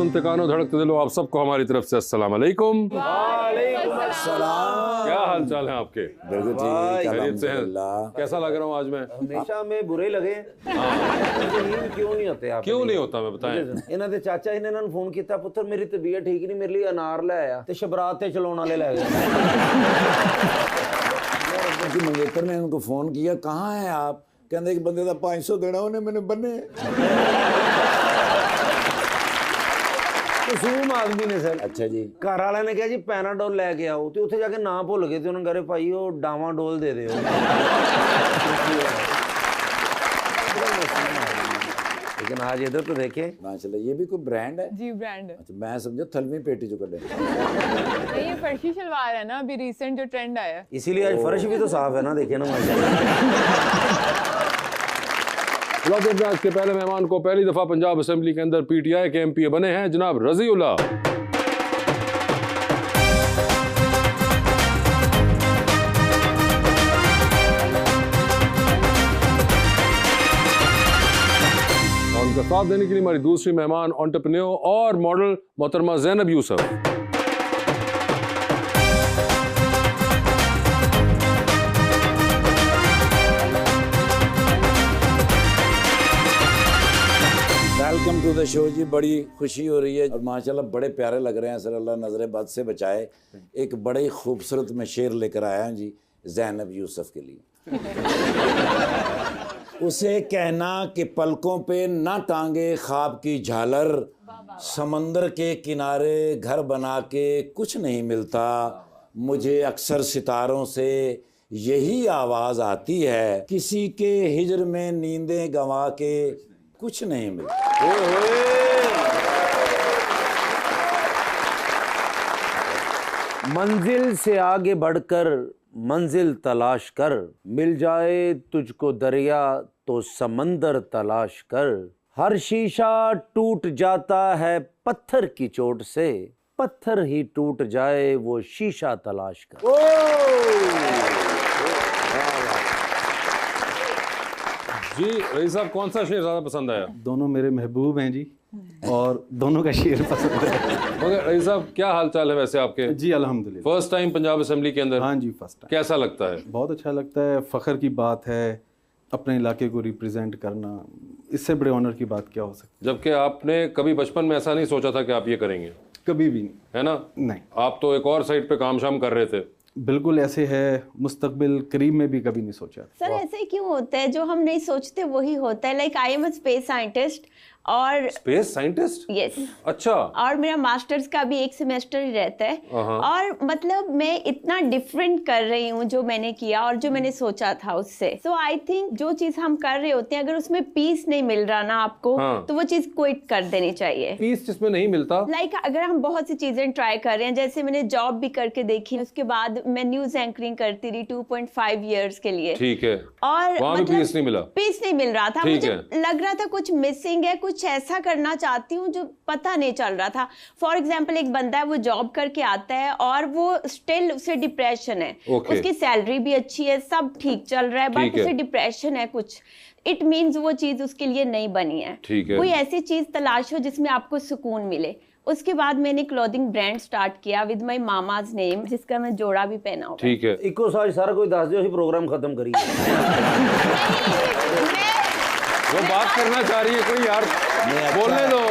सुनते कानों धड़कते दिलो, आप सबको हमारी तरफ से अस्सलाम वालेकुम। वालेकुम अस्सलाम। क्या हाल चाल है आपके? बिल्कुल ठीक, खैरियत से हैं? अल्हम्दुलिल्लाह। कैसा लग रहा हूँ आज मैं? हमेशा में बुरे लगे क्यों नहीं होते आप? क्यों नहीं होता मैं बताएं? ਇਹਨਾਂ ਦੇ ਚਾਚਾ ਜੀ ਨੇ ਇਹਨਾਂ ਨੂੰ ਫੋਨ ਕੀਤਾ, ਪੁੱਤਰ ਮੇਰੀ ਤਬੀਅਤ ਠੀਕ ਨਹੀਂ, ਮੇਰੇ ਲਈ ਅਨਾਰ ਲੈ ਆਇਆ, ਤੇ ਸ਼ਬਰਾਤ ਤੇ ਚਲਾਉਣ ਵਾਲੇ ਲੈ ਗਏ। मंगेतर ने उनको फोन किया, कहाँ है आप? कहते कि बंदे का 500 देना उन्हें, मैंने बने ਮਾਸੂਮ ਆਦਮੀ ਨੇ ਸਰ। अच्छा जी। ਘਰ ਵਾਲਿਆਂ ਨੇ ਕਿਹਾ ਜੀ ਪੈਨਾਡੋਲ ਲੈ ਕੇ ਆਓ, ਤੇ ਉੱਥੇ ਜਾ ਕੇ ਨਾ ਭੁੱਲ ਗਏ, ਤੇ ਉਹਨਾਂ ਕਹੇ ਭਾਈ ਉਹ ਡਾਵਾਡੋਲ ਦੇ ਦਿਓ। लेकिन आज इधर तो देखे माशाल्लाह, ये भी कोई ब्रांड है? जी ब्रांड है। अच्छा, मैं समझा थलवी पेटी जो कर ये फर्शी शलवार है ना, अभी रिसेंट जो ट्रेंड आया है, इसीलिए आज फर्श भी तो साफ है ना, देखे ना आज के पहले मेहमान को पहली दफा पंजाब असेंबली के अंदर पीटीआई के एमपी बने हैं जनाब रजीउल्लाह। उनका साथ देने के लिए हमारी दूसरी मेहमान एंटरप्रेन्योर और मॉडल मोहतरमा Zainab Yusuf. Welcome to the show जी। बड़ी खुशी हो रही है और माशाल्लाह बड़े प्यारे लग रहे हैं सर, अल्लाह नजर बद से बचाए। एक बड़े ही खूबसूरत मैं शेर लेकर आया हूँ जी ज़ैनब यूसुफ के लिए। उसे कहना कि पलकों पे ना टांगे ख्वाब की झालर, समंदर के किनारे घर बना के कुछ नहीं मिलता, मुझे अक्सर सितारों से यही आवाज़ आती है, किसी के हिजर में नींदें गंवा के कुछ नहीं मिलता। मंजिल से आगे बढ़कर मंजिल तलाश कर, मिल जाए तुझको दरिया तो समंदर तलाश कर, हर शीशा टूट जाता है पत्थर की चोट से, पत्थर ही टूट जाए वो शीशा तलाश कर। जी रईस साहब, कौन सा शेर ज्यादा पसंद आया? दोनों मेरे महबूब हैं जी, और दोनों का शेर पसंद है। मगर रईस साहब, क्या हाल चाल है वैसे आपके? जी अल्हम्दुलिल्लाह। फर्स्ट टाइम पंजाब असेंबली के अंदर? हाँ जी, फर्स्ट टाइम। कैसा लगता है? बहुत अच्छा लगता है, फ़ख्र की बात है अपने इलाके को रिप्रेजेंट करना, इससे बड़े ऑनर की बात क्या हो सकती जबकि आपने कभी बचपन में ऐसा नहीं सोचा था कि आप ये करेंगे? है? कभी भी नहीं। है ना? नहीं, आप तो एक और साइड पे काम शाम कर रहे थे। बिल्कुल ऐसे है, मुस्तकबिल करीब में भी कभी नहीं सोचा। सर ऐसे क्यों होता है, जो हम नहीं सोचते वही होता है। Like I am a space scientist और स्पेस साइंटिस्ट? यस। अच्छा। और मेरा मास्टर्स का भी एक सेमेस्टर ही रहता है, और मतलब मैं इतना डिफरेंट कर रही हूँ जो मैंने किया और जो मैंने सोचा था उससे। सो आई थिंक जो चीज हम कर रहे होते हैं, अगर उसमें पीस नहीं मिल रहा ना आपको, तो वो चीज क्विट कर देनी चाहिए। पीस जिसमें नहीं मिलता? लाइक अगर हम बहुत सी चीजें ट्राई कर रहे हैं, जैसे मैंने जॉब भी करके देखी, उसके बाद मैं न्यूज एंकरिंग करती रही 2.5 इयर्स के लिए। ठीक है। और वहाँ भी पीस नहीं मिला? पीस नहीं मिल रहा था, मुझे लग रहा था कुछ मिसिंग है, कुछ ऐसा करना चाहती हूँ जो पता नहीं चल रहा था। फॉर एग्जाम्पल, एक बंदा है वो जॉब करके आता है और वो स्टिल उसे डिप्रेशन है, उसकी सैलरी भी अच्छी है, सब ठीक चल रहा है, बट उसे डिप्रेशन है कुछ। इट मीन्स वो चीज उसके लिए नहीं बनी है। कोई ऐसी चीज तलाशो जिसमें आपको सुकून मिले। उसके बाद मैंने क्लोथिंग ब्रांड स्टार्ट किया विद माय मामाज नेम, जिसका मैं जोड़ा भी पहना हुआ। ठीक है। इको साज सारा कोई दस दियो, प्रोग्राम खत्म करिए। वो बात करना चाह रही है कोई, यार बोलने दो।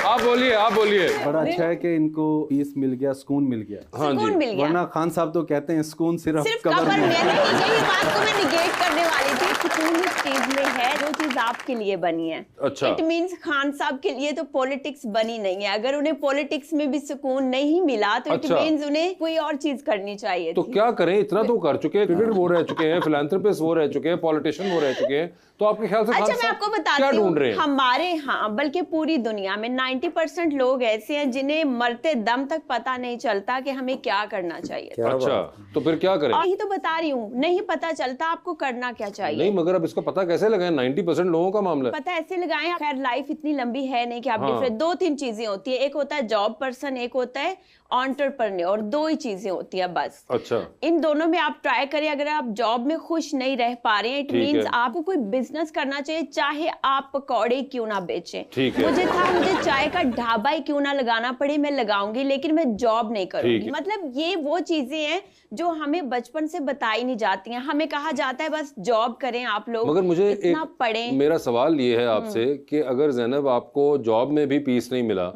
आप बोलिए, आप बोलिए। बड़ा अच्छा है कि इनको पीस मिल गया, सुकून मिल गया। हाँ जी। सुकून मिल गया। वरना खान साहब तो कहते हैं सुकून सिर्फ कब्र में है। यही बात को मैं निगेट करने वाली थी। सुकून इस चीज में है जो चीज आपके लिए बनी है। अच्छा। इट मींस खान साहब के लिए तो पॉलिटिक्स बनी नहीं है। अगर उन्हें पॉलिटिक्स में भी सुकून नहीं मिला तो इट मींस उन्हें कोई और चीज करनी चाहिए तो थी। क्या करें, इतना तो कर चुके हैं, क्रिकेट वो रह चुके हैं, फिलैंथ्रोपिस्ट वो रह चुके हैं, पॉलिटिशियन वो रह चुके हैं, तो आपके ख्याल से अच्छा मैं आपको बताती हूँ, हमारे यहाँ बल्कि पूरी दुनिया में 90% लोग ऐसे हैं जिन्हें मरते दम तक पता नहीं चलता कि हमें क्या करना चाहिए। अच्छा, तो फिर क्या करें? यही तो बता रही हूँ, नहीं पता चलता आपको करना क्या चाहिए। नहीं, मगर अब इसका पता कैसे लगाएं? 90% लोगों का मामला है। पता ऐसे लगाएं, खैर लाइफ इतनी लंबी है नहीं कि आप डिफरेंट। 2-3 चीजें होती है, एक होता है जॉब पर्सन, एक होता है एंटरप्रेन्योर, 2 ही चीजें होती है बस। अच्छा। इन दोनों में आप ट्राई करिए। अगर आप जॉब में खुश नहीं रह पा रहे हैं, इट मींस आपको कोई बिजनेस बिजनेस करना चाहिए, चाहे आप पकौड़े क्यों ना बेचें। ठीक है। मुझे चाय का ढाबा ही क्यों ना लगाना पड़े, मैं लगाऊंगी, लेकिन मैं जॉब नहीं करूंगी। मतलब ये वो चीजें हैं जो हमें बचपन से बताई नहीं जाती हैं। हमें कहा जाता है बस जॉब करें आप लोग, मगर मुझे इतना पढ़ें। मेरा सवाल ये है आपसे कि अगर ज़ैनब आपको जॉब में भी पीस नहीं मिला,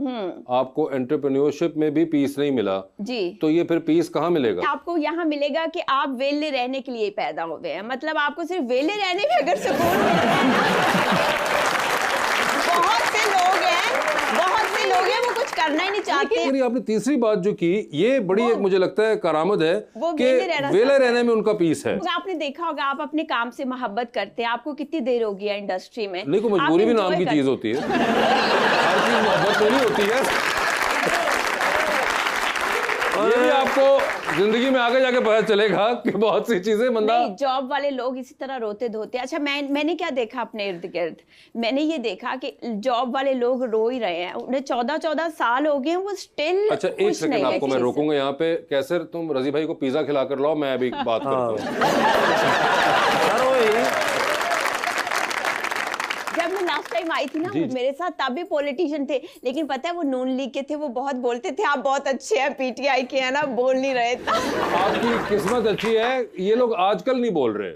आपको एंटरप्रेन्योरशिप में भी पीस नहीं मिला जी, तो ये फिर पीस कहाँ मिलेगा? आपको यहाँ मिलेगा कि आप वेले रहने के लिए पैदा हुए हैं। मतलब आपको सिर्फ वेले रहने में अगर सुकून मिलता है बहुत से लोग हैं वो कुछ करना ही नहीं चाहते। लेकिन आपने तीसरी बात जो की, ये बड़ी एक मुझे लगता है करामत है कि वेले रहने में उनका पीस है। आपने देखा होगा, आप अपने काम से मोहब्बत करते हैं, आपको कितनी देर हो गई है इंडस्ट्री में। नहीं, कोई मजबूरी भी नाम की चीज होती है, हर चीज मोहब्बत में नहीं होती है। ये भी आपको जिंदगी में आगे जाके पता चलेगा कि बहुत सी चीजें बंदा। जॉब वाले लोग इसी तरह रोते धोते। अच्छा, मैंने क्या देखा अपने इर्द गिर्द, मैंने ये देखा कि जॉब वाले लोग रो ही रहे हैं, उन्हें 14 साल हो गए हैं, वो स्टिल। अच्छा, एक सेकंड आपको मैं रोकूंगा यहाँ पे। कैसे तुम रजी भाई को पिज्जा खिला कर लाओ, मैं अभी बात करता हूँ। जब मैं लास्ट टाइम आई थी ना, मेरे साथ तब भी पॉलिटिशियन थे, लेकिन पता है वो नून लीग के थे, वो बहुत बोलते थे आप बहुत अच्छे हैं, पीटीआई के हैं ना, बोल नहीं रहे थे। आपकी किस्मत अच्छी है, ये लोग आजकल नहीं बोल रहे।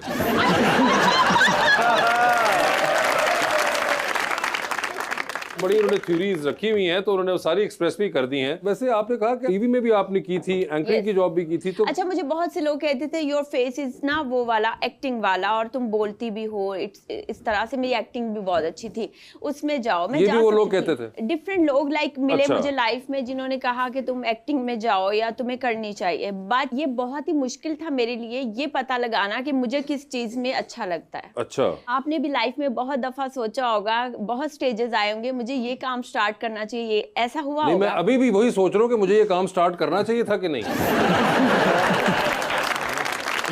बड़ी उन्होंने थ्योरीज रखी हुई हैं, तो उन्होंने वो सारी एक्सप्रेस भी कर दी हैं। वैसे आपने कहा कि टीवी में भी आपने की थी, एंकरिंग की जॉब भी की थी, तो अच्छा, मुझे बहुत से लोग कहते थे योर फेस इज ना वो वाला एक्टिंग वाला, और तुम बोलती भी हो इस तरह से, मेरी एक्टिंग भी बहुत अच्छी थी, उसमें जाओ। मैं ये भी वो लोग कहते थे? डिफरेंट लोग लाइक मिले अच्छा। मुझे लाइफ में, जिन्होंने कहा कि तुम एक्टिंग में जाओ या तुम्हें करनी चाहिए। बट ये बहुत ही मुश्किल था मेरे लिए ये पता लगाना कि मुझे किस चीज में अच्छा लगता है। अच्छा, आपने भी लाइफ में बहुत दफा सोचा होगा, बहुत स्टेजेस आए होंगे, मुझे ये काम स्टार्ट करना चाहिए, ऐसा हुआ नहीं, होगा? मैं अभी भी वही सोच रहा हूँ कि मुझे ये काम स्टार्ट करना चाहिए था कि नहीं।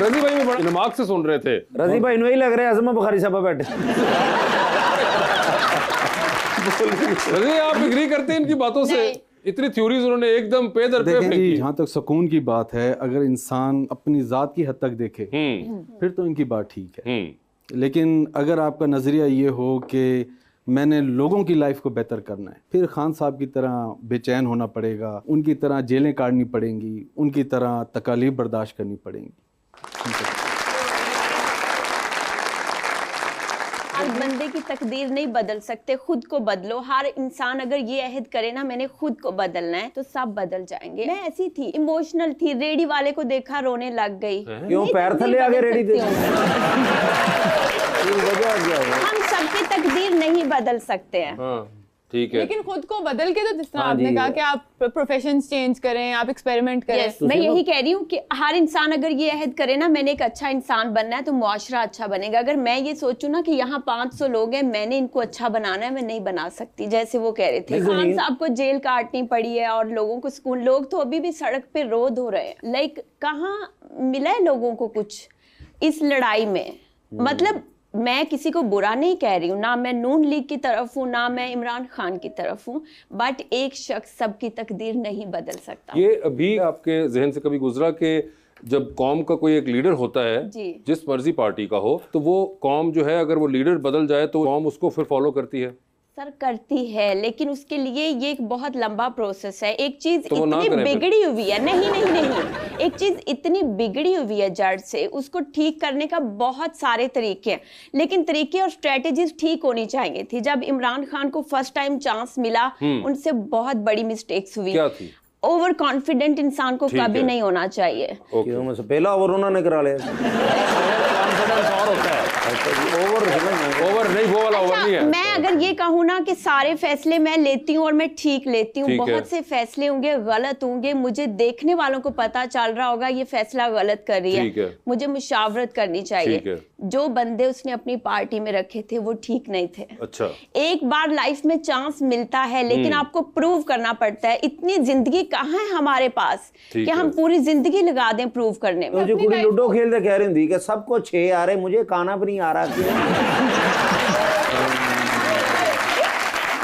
रजी भाई भी बड़ा दिमाग से सुन रहे थे। रजी भाई वही लग रहा है आजमा बुखारी साहब बैठे। रजी, आप एग्री करते हैं इनकी बातों से? इतनी थ्योरीज उन्होंने एकदम पे दर पे देखें जी, फेंकी। जहाँ तक सुकून की बात है, अगर इंसान अपनी ज़ात की हद तक देखे फिर तो इनकी बात ठीक है। लेकिन अगर आपका नज़रिया ये हो कि मैंने लोगों की लाइफ को बेहतर करना है, फिर खान साहब की तरह बेचैन होना पड़ेगा, उनकी तरह जेलें काटनी पड़ेंगी, उनकी तरह तकालीफ बर्दाश्त करनी पड़ेंगी। हर बंदे की तकदीर नहीं बदल सकते, खुद को बदलो। हर इंसान अगर ये अहद करे ना मैंने खुद को बदलना है, तो सब बदल जाएंगे। मैं ऐसी थी, इमोशनल थी, रेडी वाले को देखा रोने लग गई। क्यों पैर थले आगे रेडी थे? हम सबकी तकदीर नहीं बदल सकते हैं। हाँ, ठीक है। लेकिन खुद को बदल के, तो जिस तरह आपने कहा कि आप प्रोफेशंस चेंज करें, आप एक्सपेरिमेंट करें। मैं यही कह रही हूँ कि हर इंसान अगर ये अहद करे ना मैंने एक अच्छा इंसान बनना है, तो मुआशरा अच्छा बनेगा। अगर मैं ये सोचूं ना कि यहाँ 500 लोग हैं, मैंने इनको अच्छा बनाना है, मैं नहीं बना सकती। जैसे वो कह रहे थे, खान साहब को जेल काटनी पड़ी है और लोगों को स्कूल, लोग तो अभी भी सड़क पे रो धो रहे हैं। लाइक कहाँ मिला है लोगों को कुछ इस लड़ाई में? मतलब मैं किसी को बुरा नहीं कह रही हूँ, ना मैं नून लीग की तरफ हूँ, ना मैं इमरान खान की तरफ हूँ, बट एक शख्स सबकी तकदीर नहीं बदल सकता। ये अभी आपके जहन से कभी गुजरा कि जब कौम का कोई एक लीडर होता है, जिस मर्जी पार्टी का हो, तो वो कौम जो है अगर वो लीडर बदल जाए तो कौम उसको फिर फॉलो करती है? सर करती है, लेकिन उसके लिए ये एक बहुत लंबा प्रोसेस है। एक चीज तो इतनी बिगड़ी हुई है, नहीं, एक चीज इतनी बिगड़ी हुई है जड़ से, उसको ठीक करने का बहुत सारे तरीके हैं, लेकिन तरीके और स्ट्रेटेजीज ठीक होनी चाहिए थी। जब इमरान खान को फर्स्ट टाइम चांस मिला, उनसे बहुत बड़ी मिस्टेक्स हुई। क्या थी? ओवर कॉन्फिडेंट इंसान को कभी नहीं होना चाहिए। क्यों में से पहला ओवर उन्होंने करा लिया। कॉन्फिडेंस और होता है, ओवर नहीं, वो वाला ओवर नहीं है। मैं अगर ये कहूँ ना कि सारे फैसले मैं लेती हूँ और मैं ठीक लेती हूँ, बहुत से फैसले होंगे गलत होंगे, मुझे देखने वालों को पता चल रहा होगा ये फैसला गलत कर रही है, मुझे मुशावरत करनी चाहिए। जो बंदे उसने अपनी पार्टी में रखे थे वो ठीक नहीं थे। अच्छा, एक बार लाइफ में चांस मिलता है, लेकिन आपको प्रूव करना पड़ता है। इतनी जिंदगी कहाँ है हमारे पास कि हम पूरी जिंदगी लगा दें प्रूव करने में। जो कुड़ी लूडो खेलते कह रही थी कि सबको 6 आ रहे, मुझे खाना भी नहीं आ रहा।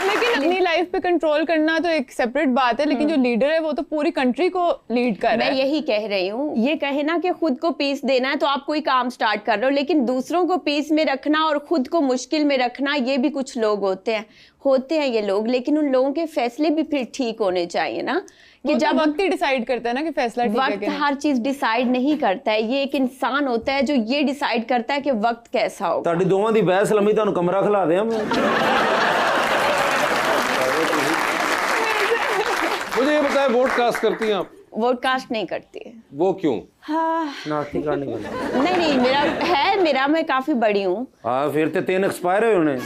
लेकिन अपनी लाइफ पे कंट्रोल करना तो एक सेपरेट बात है, लेकिन जो लीडर है वो तो पूरी कंट्री को लीड कर रहा है। मैं यही कह रही हूँ, ये कहे ना कि खुद को पीस देना है तो आप कोई काम स्टार्ट कर रहे हो, लेकिन दूसरों को पीस में रखना और खुद को मुश्किल में रखना, ये भी कुछ लोग होते हैं ये लोग। लेकिन उन लोगों के फैसले भी फिर ठीक होने चाहिए ना, कि जब वक्त ही डिसाइड करता है ना कि फैसला ठीक है कि नहीं। हर चीज डिसाइड नहीं करता है, ये एक इंसान होता है जो ये डिसाइड करता है कि वक्त कैसा होगा। ਤੁਹਾਡੀ ਦੋਵਾਂ ਦੀ ਬਹਿਸ ਲੰਮੀ, ਤੁਹਾਨੂੰ ਕਮਰਾ ਖਿਲਾ ਦਿਆਂ मैं। मुझे ये बताएं, वोट कास्ट करती हैं आप? वोट कास्ट नहीं करती है। वो क्यों? हाँ नास्ती का नहीं बना। नहीं मेरा मैं काफी बड़ी हूँ। हाँ फिर तो 3 एक्सपायर हुए उन्हें।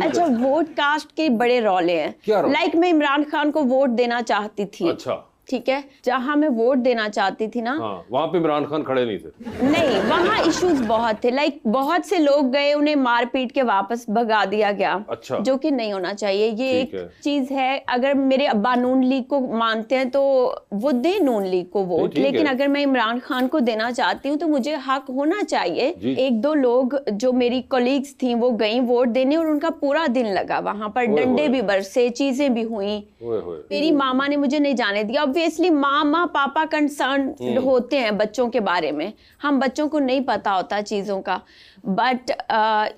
अच्छा, वोट कास्ट के बड़े रौले हैं। लाइक मैं इमरान खान को वोट देना चाहती थी। अच्छा, ठीक है, जहाँ मैं वोट देना चाहती थी ना, हाँ, वहाँ पे इमरान खान खड़े नहीं थे। नहीं, वहाँ इश्यूज बहुत थे। लाइक बहुत से लोग गए, उन्हें मार पीट के वापस भगा दिया गया। अच्छा। जो कि नहीं होना चाहिए। ये एक चीज है। अगर मेरे अब्बा नून लीग को मानते हैं तो वो दे नून लीग को वोट, लेकिन अगर मैं इमरान खान को देना चाहती हूँ तो मुझे हक होना चाहिए। 1-2 लोग जो मेरी कोलीग्स थी वो गई वोट देने और उनका पूरा दिन लगा वहां पर, डंडे भी बरसे, चीजें भी हुई। मेरी मामा ने मुझे नहीं जाने दिया। ऑब्वियसली मामा पापा कंसर्न होते हैं बच्चों के बारे में, हम बच्चों को नहीं पता होता चीज़ों का, बट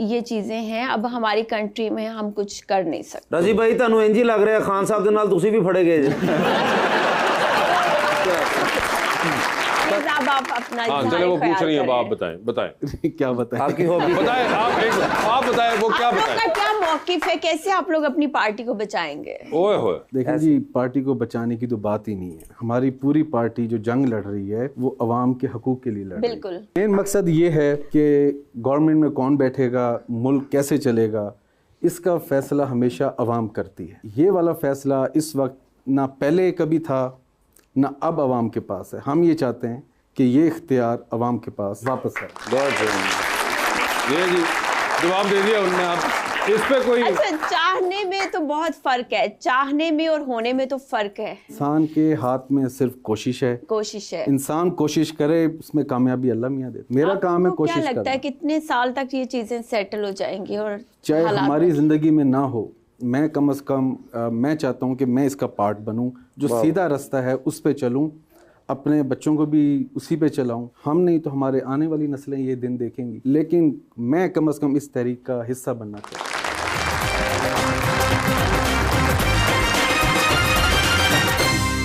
ये चीज़ें हैं। अब हमारी कंट्री में हम कुछ कर नहीं सकते। राजी भाई ਤੁਹਾਨੂੰ ਇੰਜ ਹੀ ਲੱਗ ਰਿਹਾ ਖਾਨ ਸਾਹਿਬ ਦੇ ਨਾਲ ਤੁਸੀਂ ਵੀ ਫੜੇ गए अब आप अपना चलो वो पूछ रही है, आप बताएं क्या बताएं? आपकी हॉबी बताएं, आप बताएं वो क्या बताएं? आपका क्या मौकिफ है, कैसे आप लोग अपनी पार्टी को बचाएंगे? ओए होए, देखिए जी, पार्टी को बचाने की तो बात ही नहीं है। हमारी पूरी पार्टी जो जंग लड़ रही है वो अवाम के हकूक के लिए लड़ रही है। बिल्कुल। मेन मकसद ये है कि गवर्नमेंट में कौन बैठेगा, मुल्क कैसे चलेगा, इसका फैसला हमेशा अवाम करती है। ये वाला फैसला इस वक्त ना पहले कभी था ना अब अवाम के पास है। हम ये चाहते हैं कि ये इख्तियार अवाम के पास वापस है। ये जी जवाब दे दिया उन्होंने। आप इस पे कोई अच्छा, चाहने में तो बहुत फर्क है, चाहने में और होने में तो फर्क है। इंसान के हाथ में सिर्फ कोशिश है। इंसान कोशिश करे, उसमें कामयाबी अल्लाह मियां दे। मेरा काम है कोशिश करना। क्या लगता है कितने साल तक ये चीजें सेटल हो जाएंगी? और चाहे हमारी जिंदगी में ना हो, मैं कम से कम मैं चाहता हूँ कि मैं इसका पार्ट बनूं, जो सीधा रास्ता है उस पे चलूं, अपने बच्चों को भी उसी पे चलाऊं। हम नहीं तो हमारे आने वाली नस्लें ये दिन देखेंगी, लेकिन मैं कम से कम इस तहरीक का हिस्सा बनना चाहता हूँ।